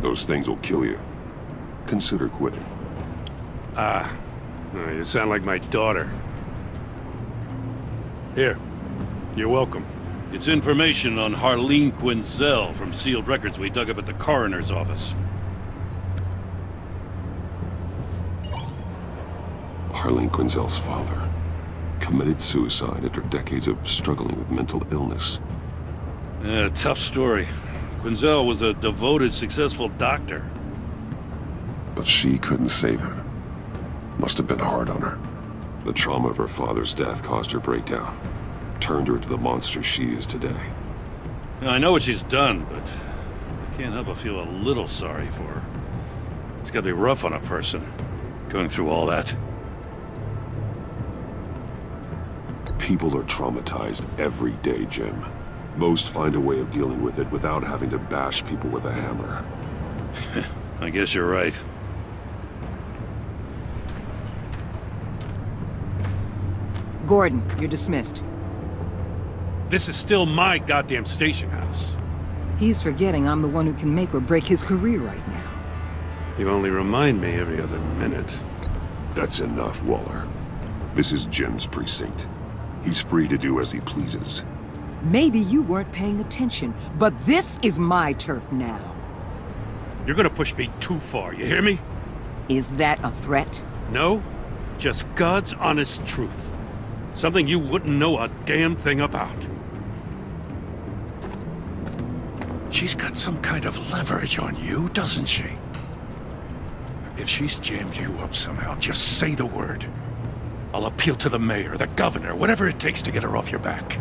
Those things will kill you. Consider quitting. You sound like my daughter. Here, you're welcome. It's information on Harleen Quinzel from sealed records we dug up at the coroner's office. Harleen Quinzel's father committed suicide after decades of struggling with mental illness. Yeah, tough story. Quinzel was a devoted, successful doctor. But she couldn't save him. Must have been hard on her. The trauma of her father's death caused her breakdown. Turned her into the monster she is today. Now, I know what she's done, but I can't help but feel a little sorry for her. It's gotta be rough on a person, going through all that. People are traumatized every day, Jim. Most find a way of dealing with it without having to bash people with a hammer. I guess you're right. Gordon, you're dismissed. This is still my goddamn station house. He's forgetting I'm the one who can make or break his career right now. You only remind me every other minute. That's enough, Waller. This is Jim's precinct. He's free to do as he pleases. Maybe you weren't paying attention, but this is my turf now. You're gonna push me too far, you hear me? Is that a threat? No, just God's honest truth. Something you wouldn't know a damn thing about. She's got some kind of leverage on you, doesn't she? If she's jammed you up somehow, just say the word. I'll appeal to the mayor, the governor, whatever it takes to get her off your back.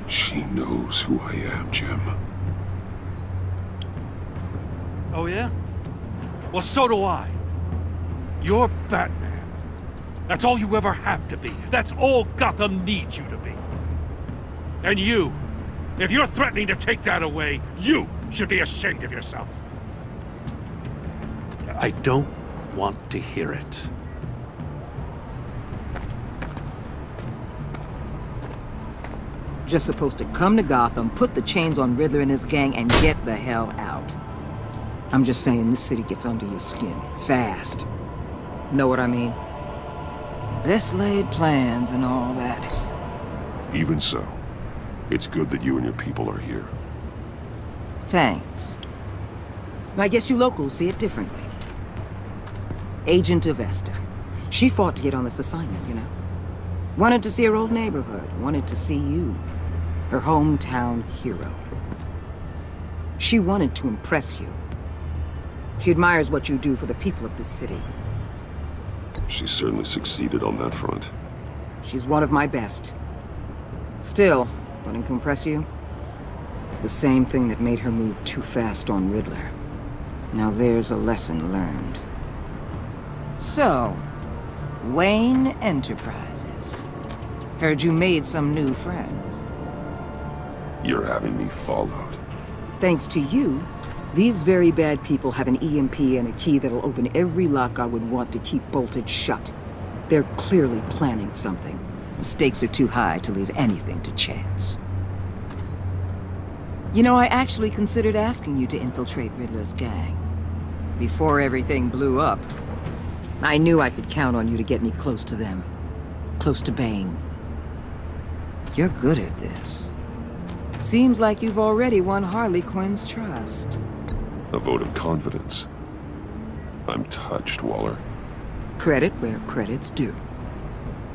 She knows who I am, Jim. Oh yeah? Well, so do I. You're Batman. That's all you ever have to be. That's all Gotham needs you to be. And you, if you're threatening to take that away, you should be ashamed of yourself. I don't want to hear it. Just supposed to come to Gotham, put the chains on Riddler and his gang, and get the hell out. I'm just saying, this city gets under your skin. Fast. Know what I mean? Best laid plans and all that. Even so, it's good that you and your people are here. Thanks. I guess you locals see it differently. Agent Avesta. She fought to get on this assignment, you know. Wanted to see her old neighborhood. Wanted to see you. Her hometown hero. She wanted to impress you. She admires what you do for the people of this city. She certainly succeeded on that front. She's one of my best. Still, wanting to impress you? It's the same thing that made her move too fast on Riddler. Now there's a lesson learned. So, Wayne Enterprises. Heard you made some new friends. You're having me followed. Thanks to you, these very bad people have an EMP and a key that'll open every lock I would want to keep bolted shut. They're clearly planning something. The stakes are too high to leave anything to chance. You know, I actually considered asking you to infiltrate Riddler's gang. Before everything blew up, I knew I could count on you to get me close to them. Close to Bane. You're good at this. Seems like you've already won Harley Quinn's trust. A vote of confidence. I'm touched, Waller. Credit where credit's due.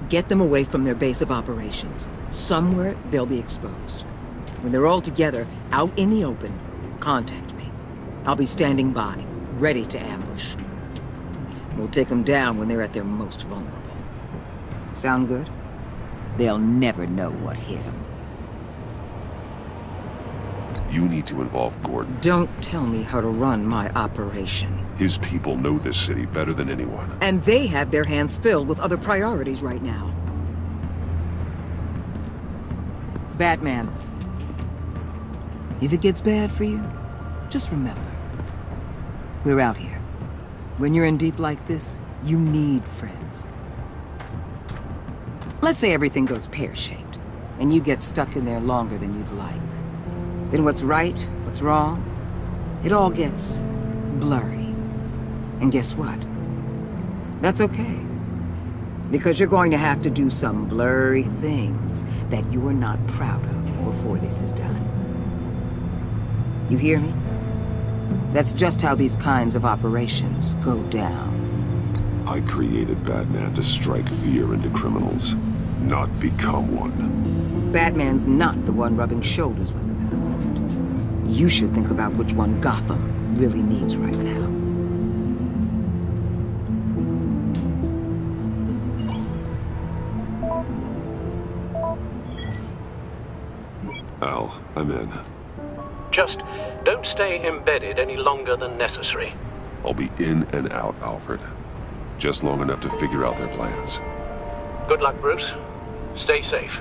Get them away from their base of operations. Somewhere they'll be exposed. When they're all together, out in the open, contact me. I'll be standing by, ready to ambush. We'll take them down when they're at their most vulnerable. Sound good? They'll never know what hit them. You need to involve Gordon. Don't tell me how to run my operation. His people know this city better than anyone. And they have their hands filled with other priorities right now. Batman. If it gets bad for you, just remember. We're out here. When you're in deep like this, you need friends. Let's say everything goes pear-shaped, and you get stuck in there longer than you'd like. Then what's right, what's wrong, It all gets blurry. And guess what? That's okay. Because you're going to have to do some blurry things that you are not proud of before this is done. You hear me? That's just how these kinds of operations go down. I created Batman to strike fear into criminals, not become one. Batman's not the one rubbing shoulders with them at the moment. You should think about which one Gotham really needs right now. Al, I'm in. Just don't stay embedded any longer than necessary. I'll be in and out, Alfred. Just long enough to figure out their plans. Good luck, Bruce. Stay safe.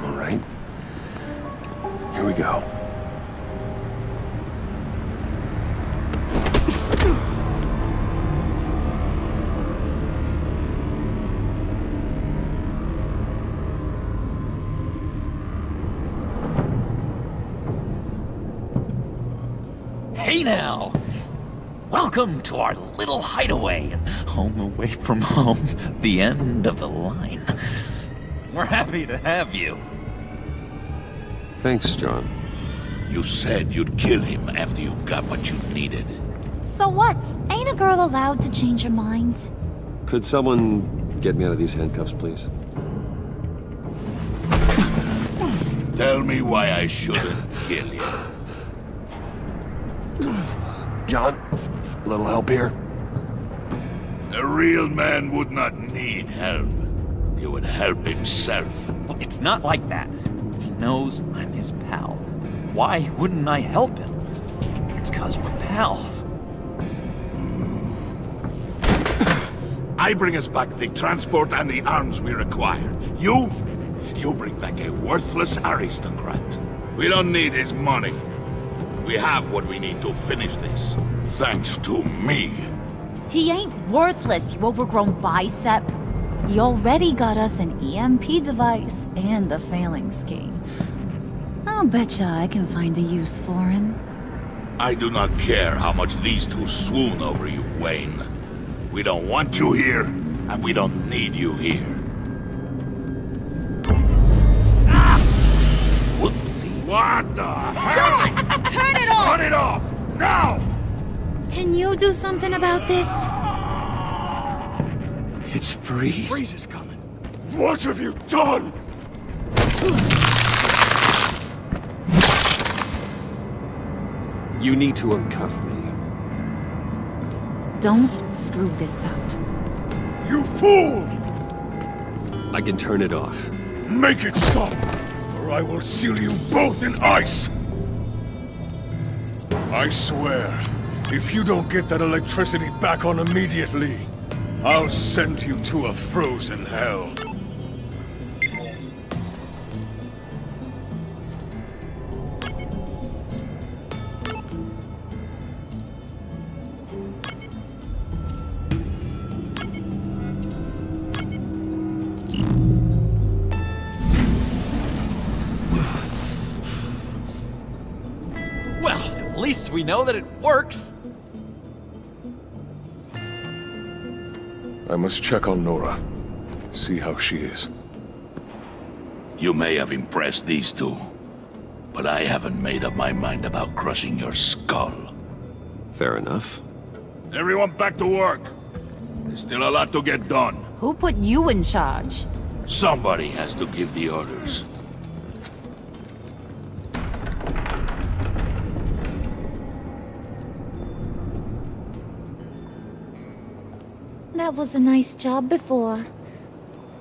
All right. Here we go. Hey now! Welcome to our little hideaway and home away from home, the end of the line. We're happy to have you. Thanks, John. You said you'd kill him after you got what you needed. So what? Ain't a girl allowed to change her mind? Could someone get me out of these handcuffs, please? Tell me why I shouldn't kill you. John, a little help here? A real man would not need help. He would help himself. It's not like that. He knows I'm his pal. Why wouldn't I help him? It's 'cause we're pals. I bring us back the transport and the arms we require. You bring back a worthless aristocrat. We don't need his money. We have what we need to finish this. Thanks to me. He ain't worthless, you overgrown bicep. He already got us an EMP device and the failing scheme. I'll betcha I can find a use for him. I do not care how much these two swoon over you, Wayne. We don't want you here, and we don't need you here. Whoopsie. What the hell? John! Turn it off! Turn it off! Now! Can you do something about this? It's Freeze. Freeze is coming. What have you done? You need to uncuff me. Don't screw this up. You fool! I can turn it off. Make it stop, or I will seal you both in ice! I swear, if you don't get that electricity back on immediately, I'll send you to a frozen hell. Well, at least we know that it works. I must check on Nora. See how she is. You may have impressed these two, but I haven't made up my mind about crushing your skull. Fair enough. Everyone back to work. There's still a lot to get done. Who put you in charge? Somebody has to give the orders. That was a nice job before.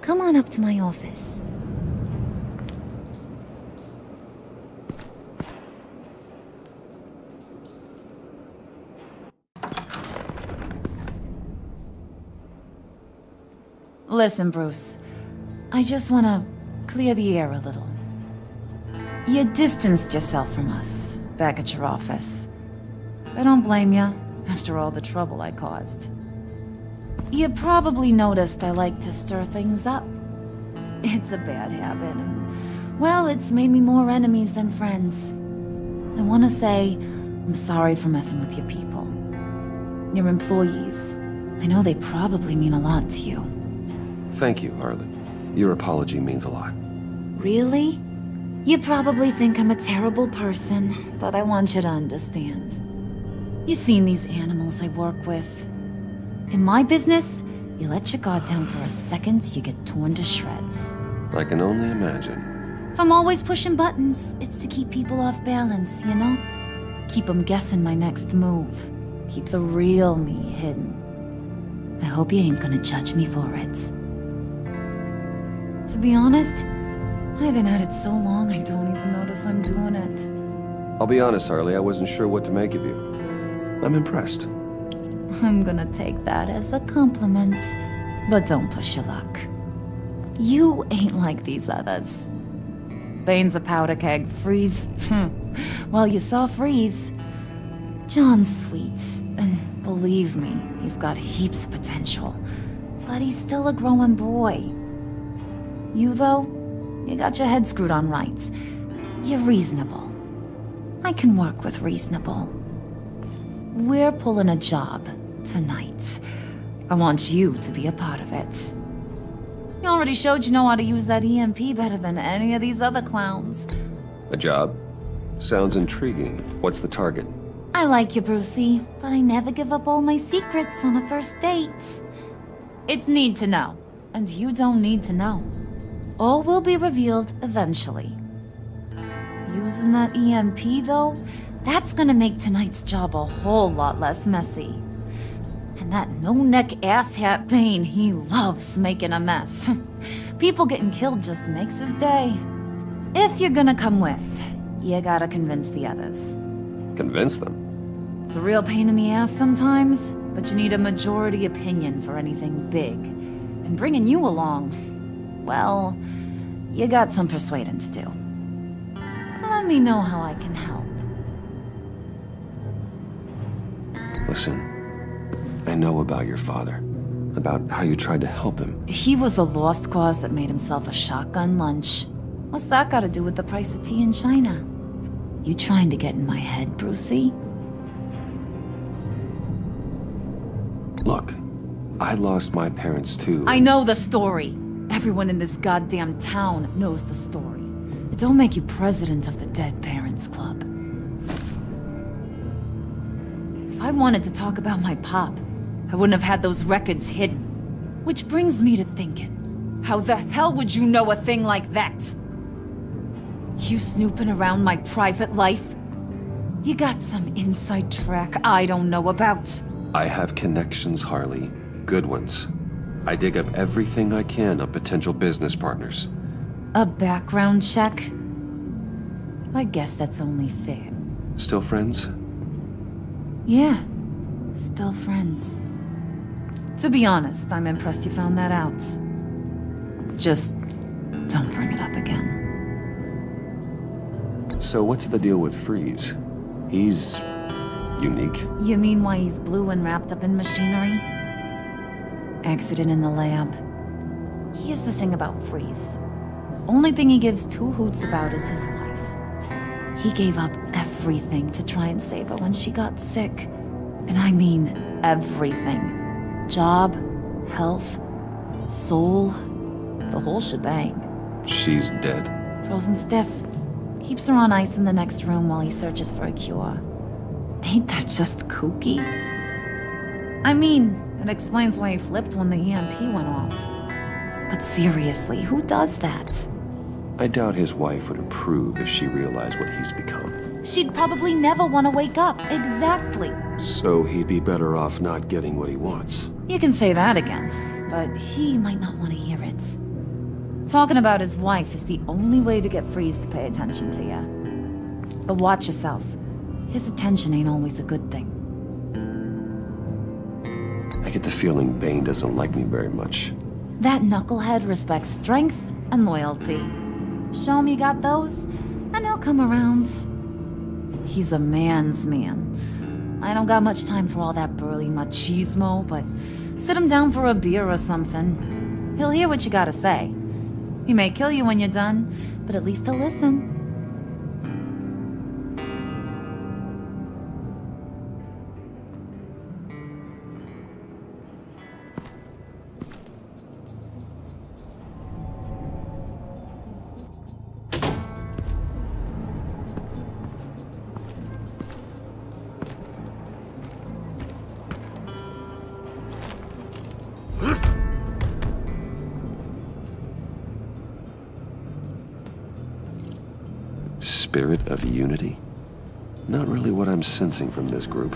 Come on up to my office. Listen, Bruce. I just want to clear the air a little. You distanced yourself from us back at your office. I don't blame you, after all the trouble I caused. You probably noticed I like to stir things up. It's a bad habit, and, well, it's made me more enemies than friends. I want to say I'm sorry for messing with your people. Your employees. I know they probably mean a lot to you. Thank you, Harley. Your apology means a lot. Really? You probably think I'm a terrible person, but I want you to understand. You've seen these animals I work with. In my business, you let your guard down for a second, you get torn to shreds. I can only imagine. If I'm always pushing buttons, it's to keep people off balance, you know? Keep them guessing my next move. Keep the real me hidden. I hope you ain't gonna judge me for it. To be honest, I've been at it so long I don't even notice I'm doing it. I'll be honest, Harley, I wasn't sure what to make of you. I'm impressed. I'm gonna take that as a compliment, but don't push your luck. You ain't like these others. Bane's a powder keg, Freeze. Well, you saw Freeze. John's sweet, and believe me, he's got heaps of potential. But he's still a growing boy. You, though, you got your head screwed on right. You're reasonable. I can work with reasonable. We're pulling a job tonight. I want you to be a part of it. You already showed you know how to use that EMP better than any of these other clowns. A job? Sounds intriguing. What's the target? I like you, Brucey, but I never give up all my secrets on a first date. It's need to know, and you don't need to know. All will be revealed eventually. Using that EMP, though, that's gonna make tonight's job a whole lot less messy. And that no-neck asshat Bane, he loves making a mess. People getting killed just makes his day. If you're gonna come with, you gotta convince the others. Convince them? It's a real pain in the ass sometimes, but you need a majority opinion for anything big. And bringing you along, well, you got some persuading to do. Let me know how I can help. Listen, I know about your father. About how you tried to help him. He was a lost cause that made himself a shotgun lunch. What's that got to do with the price of tea in China? You trying to get in my head, Brucey? Look, I lost my parents too. I know the story. Everyone in this goddamn town knows the story. It don't make you president of the Dead Parents Club. If I wanted to talk about my pop, I wouldn't have had those records hidden. Which brings me to thinking, how the hell would you know a thing like that? You snooping around my private life? You got some inside track I don't know about. I have connections, Harley. Good ones. I dig up everything I can on potential business partners. A background check? I guess that's only fair. Still friends? Yeah, still friends. To be honest, I'm impressed you found that out. Just don't bring it up again. So what's the deal with Freeze? He's unique. You mean why he's blue and wrapped up in machinery? Accident in the lab. Here's the thing about Freeze. Only thing he gives two hoots about is his wife. He gave up everything to try and save her when she got sick. And I mean everything. Job, health, soul, the whole shebang. She's dead. Frozen stiff. Keeps her on ice in the next room while he searches for a cure. Ain't that just kooky? I mean, it explains why he flipped when the EMP went off. But seriously, who does that? I doubt his wife would approve if she realized what he's become. She'd probably never want to wake up. Exactly. So he'd be better off not getting what he wants. You can say that again, but he might not want to hear it. Talking about his wife is the only way to get Freeze to pay attention to you. But watch yourself. His attention ain't always a good thing. I get the feeling Bane doesn't like me very much. That knucklehead respects strength and loyalty. Show him you got those, and he'll come around. He's a man's man. I don't got much time for all that burly machismo, but Sit him down for a beer or something. He'll hear what you gotta say. He may kill you when you're done, but at least he'll listen. Spirit of unity? Not really what I'm sensing from this group.